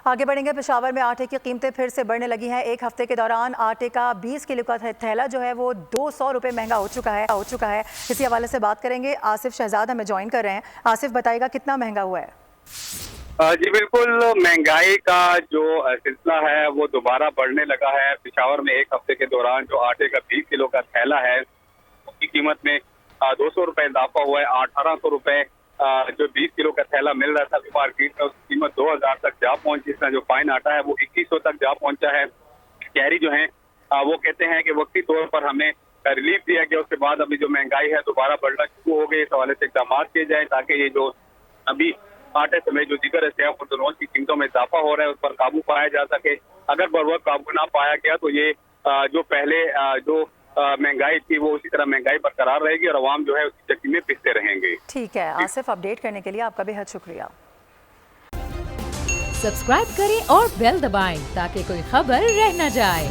आगे बढ़ेंगे। पेशावर में आटे की कीमतें फिर से बढ़ने लगी हैं। एक हफ्ते के दौरान आटे का 20 किलो का थैला जो है वो 200 रुपये महंगा हो चुका है। इसी हवाले से बात करेंगे। आसिफ शहजाद हमें ज्वाइन कर रहे हैं। आसिफ, बताइएगा कितना महंगा हुआ है? जी बिल्कुल, महंगाई का जो सिलसिला है वो दोबारा बढ़ने लगा है। पेशावर में एक हफ्ते के दौरान जो आटे का 20 किलो का थैला है उसकी कीमत में 200 रुपये इजाफा हुआ है। 1800 रुपये जो 20 किलो का थैला मिल रहा था मार्केट में उसकी कीमत 2000 तक जा पहुंची। इसका जो फाइन आटा है वो 2100 तक जा पहुंचा है। शहरी जो है वो कहते हैं कि वक्ती तौर पर हमें रिलीफ दिया गया, उसके बाद अभी जो महंगाई है दोबारा बढ़ना शुरू हो गई। इस हवाले से इकदाम किए जाए ताकि ये जो अभी आटे समेत जो दीगर अशिया खुर्दनोश की कीमतों में इजाफा हो रहा है उस पर काबू पाया जा सके। अगर बर वक्त काबू ना पाया गया तो ये जो पहले जो महंगाई थी वो उसी तरह महंगाई बरकरार रहेगी और अवाम जो है उसकी चक्की में पिसते रहेंगे। ठीक है आसिफ, अपडेट करने के लिए आपका बेहद शुक्रिया। सब्सक्राइब करें और बेल दबाएं ताकि कोई खबर रह न जाए।